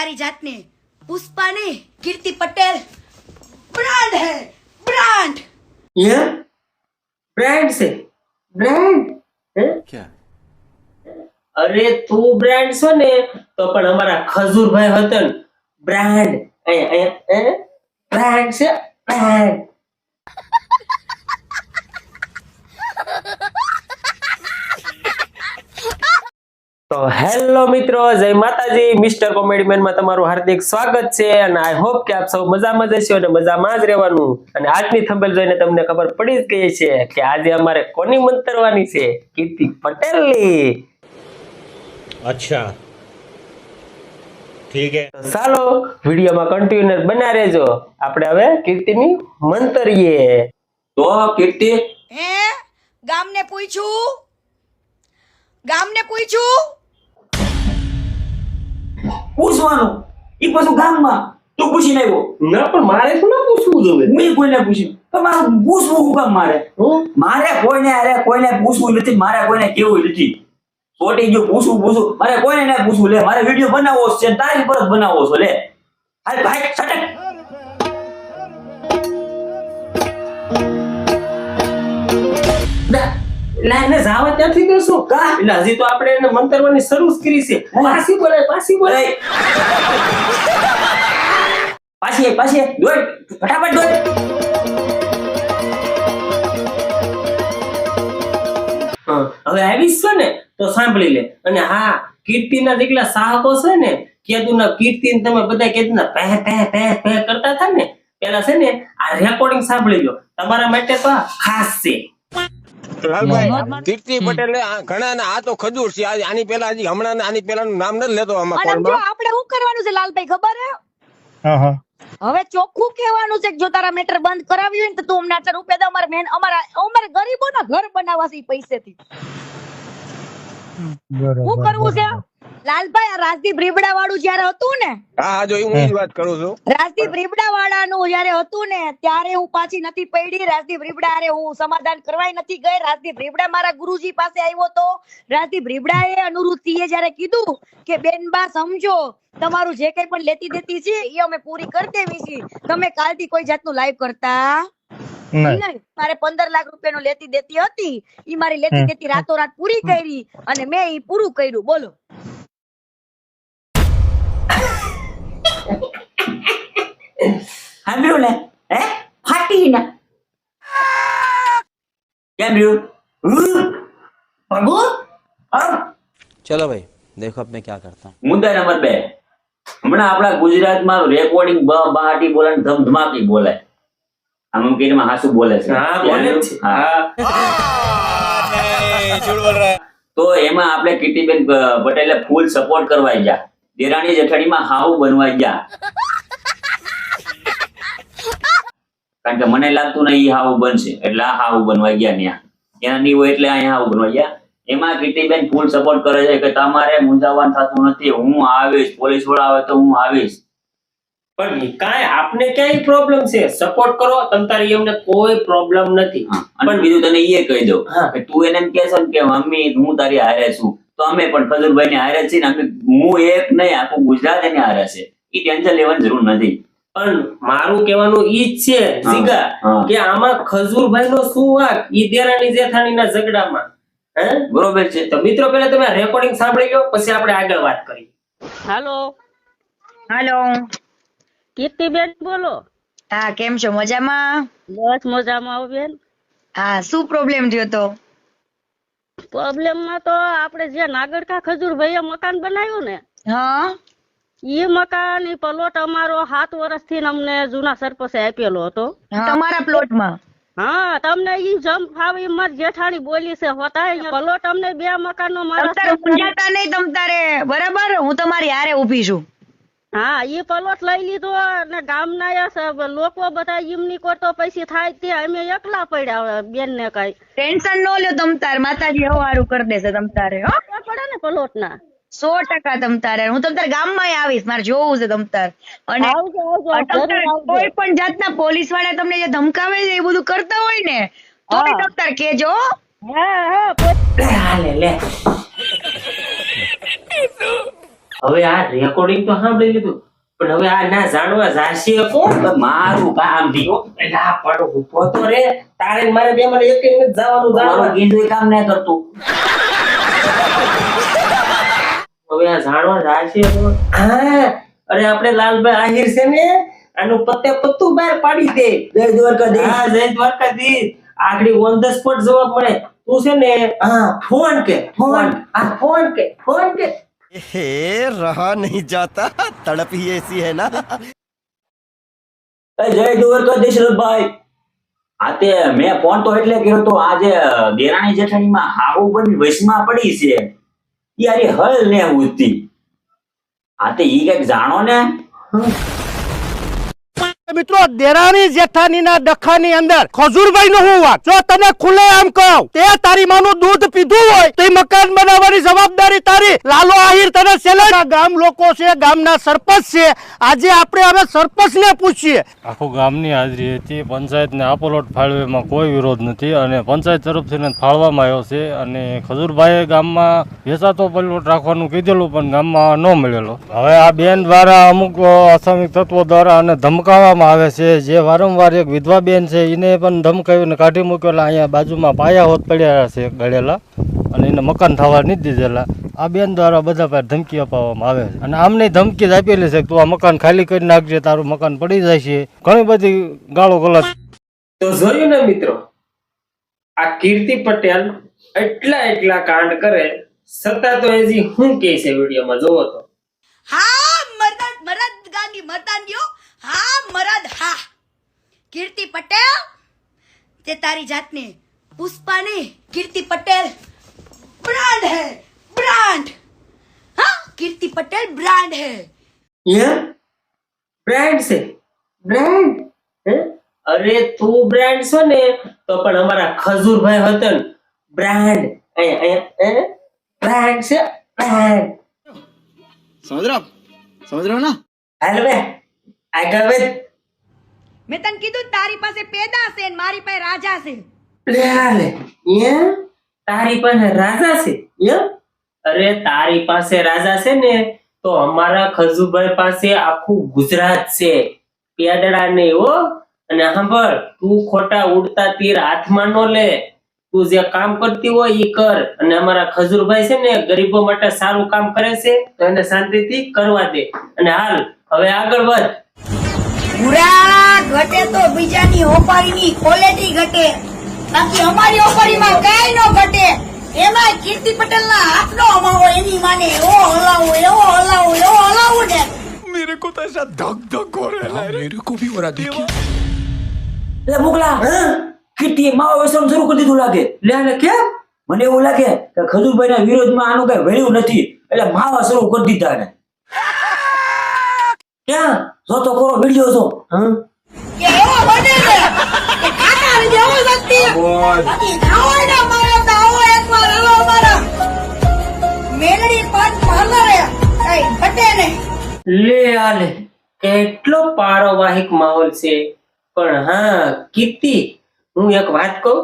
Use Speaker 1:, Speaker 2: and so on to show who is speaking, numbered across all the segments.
Speaker 1: તારી જાતને પુષ્પા ને કીર્તિ પટેલ બ્રાન્ડ હે બ્રાન્ડ
Speaker 2: ये ब्रांड से ब्रांड
Speaker 3: क्या
Speaker 2: अरे तू ब्रांड छो ने तो पण हमारा खजूर भाई होते ने ब्रांड ब्रांड से ब्रांड તો હેલો મિત્રો, જય માતાજી. મિસ્ટર કોમેડી મેન માં તમારું હાર્દિક સ્વાગત છે અને આઈ હોપ કે આપ સૌ મજામાં જ હશો અને મજામાં જ રહેવાનું. અને આજની થંબનેલ જોઈને તમને ખબર પડી જ ગઈ છે કે આજે અમારે કોની મંતરવાની છે? કીર્તિ પટેલની.
Speaker 3: अच्छा ठीक है
Speaker 2: તો ચાલો વિડીયોમાં કન્ટિન્યુઅસ બના રહેજો. આપણે હવે કીર્તિની મંતરીએ. તો કીર્તિ
Speaker 1: હે ગામને પૂછ્યું
Speaker 4: પૂછવાનું ઈ પાછું ગામમાં તું પૂછીને આવ્યો
Speaker 2: ના પણ મારે શું ના પૂછવું જોઈએ?
Speaker 4: મેં કોઈને પૂછ્યું તો મારું પૂછવું શું કામ મારે કોઈને પૂછવું નથી, મારે કોઈને કેવું નથી. છોટી ગયું પૂછવું મારે કોઈને ના પૂછવું. લે મારે વિડીયો બનાવવો છે, તારી પર જ બનાવવો છે. લે હાલ ભાઈ સટક.
Speaker 2: લાઈને જાવા ત્યાંથી દેશું
Speaker 4: કા?
Speaker 2: એટલે હજી તો આપણે એને મંતરવાની શરૂ જ કરી છે. પાછી બોલે
Speaker 4: એય. પાછી દોડ ફટાફટ દોડ.
Speaker 2: હવે આવીશ છે ને તો સાંભળી લે. અને હા, કીર્તિના જેટલા ચાહકો છે ને, કેદુના કીર્તિને તમે બધા કેદુના પે કરતા હતા ને, પેલા છે ને આ રેકોર્ડિંગ સાંભળી લો. તમારા માટે તો આ ખાસ છે.
Speaker 5: લાલભાઈ કીર્તિ પટેલ ઘણા ને આ તો ખજૂર છે. આની પેલા હજી હમણાં આની પેલાનું નામ નથી લેતો આમાં
Speaker 6: અને જો
Speaker 5: કોલમાં.
Speaker 6: આપણે શું કરવાનું છે લાલભાઈ ખબર હે? હવે ચોખ્ખું કહેવાનું છે કે જો તારા મેટર બંધ કરાવી હોય ને તો તું અમને આટલા રૂપિયા દે. અમારે ગરીબોના ઘર બનાવવા છે ઈ પૈસેથી. શું કરવું છે લાલભાઈ? આ રાજદીપ રીબડા વાળું જયારે હતું ને,
Speaker 5: હા જો હું એ જ વાત કરું છું.
Speaker 6: રાજદીપ રીબડા વાળાનું જયારે હતું ને ત્યારે હું પાછી નથી પડી. રાજદીપ રીબડા હારે હું સમાધાન કરવાય નથી ગઈ. રાજદીપ રીબડા મારા ગુરુજી પાસે આવ્યો તો. રાજદીપ રીબડાએ અનુરુદ્ધિએ જયારે કીધું કે બેનબા સમજો, તમારું જે કઈ પણ લેતી દેતી છે એ અમે પૂરી કરી દેવી છે. તમે કાલથી કોઈ જાતનું લાઈવ કરતા નહીં. મારે 15 લાખ રૂપિયાનું લેતી દેતી હતી, ઈ મારી લેતી દેતી રાતોરાત પૂરી કરી અને મેં ઈ પૂરું કર્યું. બોલો
Speaker 4: સાંભળ્યું ને? હે ફાટી ના કેમ રહ્યું? ભગુ
Speaker 7: चलो भाई देखो अब मैं क्या करता हूँ.
Speaker 4: મુદ્દા નંબર 2. હમણાં આપણા ગુજરાતમાં રેકોર્ડિંગ બહાટી બોલે ને ધમધમાકી બોલે. આમ કીમાં હાસુ બોલે છે.
Speaker 2: હા, બોલે જ છે.
Speaker 4: હા. તો એમાં આપણે કીર્તિબેન પટેલે ફૂલ સપોર્ટ કરવા ગયા. દેરાણી જેઠાણીમાં હાહુ બનવા ગયા. કારણ કે મને લાગતું નહીં ઈ હાહુ બનશે, એટલે આ હાહુ બનવા ગયા ત્યાં નહીં હોય એટલે અહીંયા હાહુ બનવા ગયા. એમાં કીર્તિબેન ફૂલ સપોર્ટ કરે છે કે તમારે મૂંઝાવાનું થતું નથી, હું આવીશ, પોલીસ વાળા આવે તો હું આવીશ.
Speaker 2: પણ કાંઈ આપને ક્યાંય પ્રોબ્લેમ છે? સપોર્ટ કરો તમ તારી, એમને કોઈ પ્રોબ્લેમ નથી.
Speaker 4: અને બીજું તને એ કહી દઉં
Speaker 2: હા.
Speaker 4: કે તું એને એમ કહેશો ને કે મમ્મી હું તારી હારે છું, તો અમે પણ ખજૂરભાઈ ને હારે છીએ ને. હું એક નહીં, આખું ગુજરાત એને હારે છે. એ ટેન્શન લેવાની જરૂર નથી.
Speaker 2: પણ મારું કહેવાનું ઈ જ છે જીગા
Speaker 4: હા.
Speaker 2: કે આમાં ખજૂરભાઈ નો શું વાંક ઈ દેરાણી જેઠાણીના ઝઘડામાં? હે
Speaker 4: બરોબર છે.
Speaker 2: તો મિત્રો પહેલા તમે રેકોર્ડિંગ સાંભળી લો, પછી આપણે આગળ વાત કરીએ.
Speaker 8: હાલો
Speaker 6: હાલો.
Speaker 8: કીર્તિબેન બોલો.
Speaker 6: હા, કેમ છો? મજામાં?
Speaker 8: બસ મજામાં આવો બેન.
Speaker 6: હા, શું પ્રોબ્લેમ થયો તો?
Speaker 8: પ્રોબ્લેમ માં તો આપણે જે નાગરકા ખજૂરભાઈએ મકાન બનાવ્યું ને,
Speaker 6: હા
Speaker 8: ઈ મકાન ઈ પ્લોટ અમારો 7 વર્ષથી અમને જૂના સરપંચે આપેલો હતો.
Speaker 6: તમારા પ્લોટમાં?
Speaker 8: હા, તમને ઈ જમ ફાવે ઈ મારી જેઠાણી બોલી છે હોતા પ્લોટ અમને 2 મકાનનો મારા
Speaker 6: તમતારે ઊંઝાતા નહીં તમતારે, બરાબર? હું તમારી હારે ઊભી છું.
Speaker 8: હા, ઈ પ્લોટ લઈ લીધો અને ગામના લોકો બધા એમની કરતો પૈસી થાય તે અમે એકલા પડ્યા બેન ને કઈ
Speaker 6: ટેન્શન ન લ્યો તમતાર, માતાજી હવારું કરી દેશે તમતારે. હો
Speaker 8: પડે ને પ્લોટ ના
Speaker 6: 100% તમતારે. હું તમતાર ગામમાં આવીશ, મારે જોવું છે તમતાર. અને
Speaker 8: આવજો, આવજો,
Speaker 6: તમતાર
Speaker 8: જરૂર આવજો.
Speaker 6: કોઈ પણ જાતના પોલીસ વાળા તમને જે ધમકાવે છે એ બધું કરતા હોય ને તો
Speaker 8: હા.
Speaker 6: તમતાર કેજો.
Speaker 8: હા,
Speaker 2: લે, લે. હવે આ રેકોર્ડિંગ તો સાંભળી લીધું પણ હવે આ ના જાણવા જાશે કોણ?
Speaker 4: પણ મારું કામ થયો
Speaker 2: એલા પણ ઊભો તો રે, તારે ને મારે બે મને એક જ જવાનું
Speaker 4: મારું
Speaker 2: જાણવા.
Speaker 4: કીધું કામ ના કરતું.
Speaker 2: હવે આ જાણવા જાશે કોણ? હા, અરે આપણે લાલભાઈ આહિર છે ને, આનું પત્તે પત્તું બહાર પાડી દે.
Speaker 4: જય દ્વારકાધીશ.
Speaker 2: હા, જય દ્વારકાધીશ. આગળ ઓન ધ સ્પોટ જવાબ મળે. તું છે ને હા ફોન કે ફોન કે
Speaker 9: रहा नहीं जाता तड़प ही ऐसी है ना
Speaker 4: જય દ્વારકાધીશ ભાઈ. આ તે મેં ફોન તો એટલે કર્યો તો આજે દેરાણી જેઠાણીમાં હાહુ બની વશમાં પડી છે યાર, એ હલ ને ઉતી. આ તે ઈ કઈક જાણો ને.
Speaker 9: મિત્રો દેરાણી જેઠાની ના ડખાની અંદર ખજૂરભાઈ નો હું વાત, જો તને ખુલ્લે આમ કહું તે તારી માનું દૂધ પીધું હોય તો મકાન બનાવવાની જવાબદારી તારી. લાલો આહિર તને સેલેક્ટ. ગામ લોકો છે, ગામના સરપંચ છે, આજે આપણે હવે સરપંચ ને પૂછીએ.
Speaker 10: આખું ગામની હાજરી હતી. પંચાયતને આ પ્લોટ ફાળવ્યો એમાં કોઈ વિરોધ નથી અને પંચાયત તરફથી ફાળવામાં આવ્યો છે. અને ખજૂરભાઈએ ગામમાં વેચાતો પ્લોટ રાખવાનું કીધેલું પણ ગામમાં ન મળેલો. હવે આ બેન દ્વારા અમુક અસામિક તત્વો દ્વારા અને ધમકાવવામાં આવે છે. જે વારંવાર એક વિધવા બેન છે એને પણ ધમકાવીને કાઢી મૂકેલા. અહીંયા બાજુમાં પાયા હોત પડ્યા છે ગળેલા અને એને મકાન થવા નથી દીધેલા. આ બેન દ્વારા બધા પાસે ધમકી અપાવવામાં આવે છે અને આમને ધમકી જ આપેલી છે કે તું આ મકાન ખાલી કરી નાખજે, તારું મકાન પડી જાય છે. ઘણી બધી ગાળો ગલત.
Speaker 2: તો જોયું ને મિત્રો, આ કીર્તિ પટેલ એટલા કાંડ કરે છતાં તો હજી શું કહે છે વિડીયોમાં જોવો તો.
Speaker 1: હા મરદ ગાંધી મતાન્યો, હા મરદ હા. કીર્તિ પટેલ તે તારી જાતને પુષ્પા ને કીર્તિ પટેલ બ્રાન્ડ હે, બ્રાન્ડ. હા, કીર્તિ પટેલ બ્રાન્ડ હે.
Speaker 2: બ્રાન્ડ છે, બ્રાન્ડ. અરે તું બ્રાન્ડ છો ને તો પણ અમારા ખજૂરભાઈ હતા ને બ્રાન્ડ. બ્રાન્ડ છે, બ્રાન્ડ.
Speaker 9: समझ रहे हो ना.
Speaker 2: હાલ બે આગળ વધ.
Speaker 6: મેં તને કીધું તારી પાસે પેદા છે ને મારી પાસે રાજા છે.
Speaker 2: લે હાલે તારી પાસે રાજા છે? અરે તારી પાસે રાજા છે ને તો અમારા ખજૂરભાઈ પાસે આખું ગુજરાત છે. પેદડા નહીં હો. અને સાંભળ, તું ખોટા ઉડતા તીર હાથમાં ન લે. તું જે કામ કરતી હોય એ કર. અને અમારા ખજૂરભાઈ છે ને ગરીબો માટે સારું કામ કરે છે તો એને શાંતિથી કરવા દે. અને હાલ હવે આગળ વધ.
Speaker 1: પૂરા ઘટે તો બીજાની હોપારીની ક્વોલિટી ઘટે, બાકી અમારી હોપારીમાં કાંઈ ન ઘટે. એમાં કીર્તિ પટેલના હાથનો અમાવો એની માને એવો હલાવો ને.
Speaker 9: मेरे को तो ऐसा धक धक हो रहा है. मेरे को भी हो रहा देखिए.
Speaker 4: એટલે મોકલા કીર્તિ માવો વેસણ શરૂ કરી દીધું લાગે.
Speaker 2: લે લે કેમ?
Speaker 4: મને એવું લાગે કે ખજૂરભાઈના વિરોધમાં આનું કઈ વેલ્યુ નથી એટલે માવા શરૂ કરી દીધા ને.
Speaker 2: ક્યાં?
Speaker 4: જો તો કરો વિડિયો જો.
Speaker 1: કે એવો બને છે કે ખાતા જેવો શક્તિ બાકી ખાવાના મારા તો આવો એકવાર હલો મારા મેલડી પાંચ પાર્લરે કઈ ઘટે નહીં.
Speaker 2: લે આલે કેટલો પારિવારિક માહોલ છે. પણ હા કીર્તિ, હું એક વાત કહું,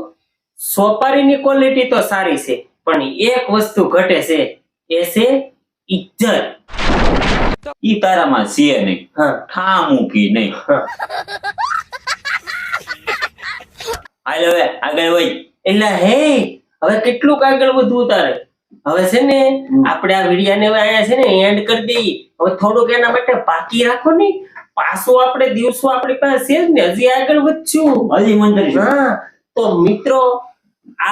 Speaker 2: સોપારીની ક્વોલિટી તો સારી છે પણ એક વસ્તુ ઘટે છે, એ છે ઇજ્જત.
Speaker 4: ઈ તારામાં છે નહીં.
Speaker 2: હા
Speaker 4: ઠા મૂકી નહીં. હાલ હવે આગળ વઈ.
Speaker 2: એટલે હે હવે કેટલું આગળ વધવું તારે? હવે છે ને આપણે આ વિડિયાને હવે આયા છે ને એન્ડ કરી દઈએ. હવે થોડુંક એના માટે બાકી રાખો ને, પાછો આપણે દિવસો આપણી પાસે છે જ ને, હજી આગળ વધશું.
Speaker 4: હજી મંદિર છે.
Speaker 2: હા તો મિત્રો,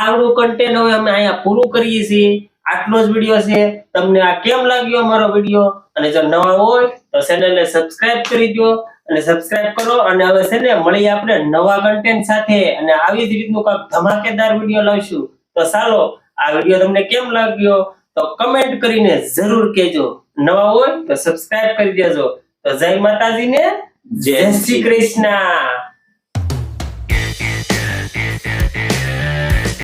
Speaker 2: આવડું કન્ટેન્ટ હવે અમે અહીંયા પૂરું કરીએ છીએ. આટલો જ વિડિયો છે. તમને આ કેમ લાગ્યો અમારો વિડિયો? અને જો નવા હોય તો ચેનલને સબસ્ક્રાઇબ કરી દો અને સબસ્ક્રાઇબ કરો. અને હવે છે ને મળીએ આપણે નવા કન્ટેન્ટ સાથે અને આવી જ રીતનું કાંઈક ધમાકેદાર વિડિયો લાવશું. તો ચાલો, આ વિડિયો તમને કેમ લાગ્યો તો કમેન્ટ કરીને જરૂર કહેજો. નવા હોય તો સબસ્ક્રાઇબ કરી દેજો. તો જય માતાજી ને જય શ્રી કૃષ્ણ.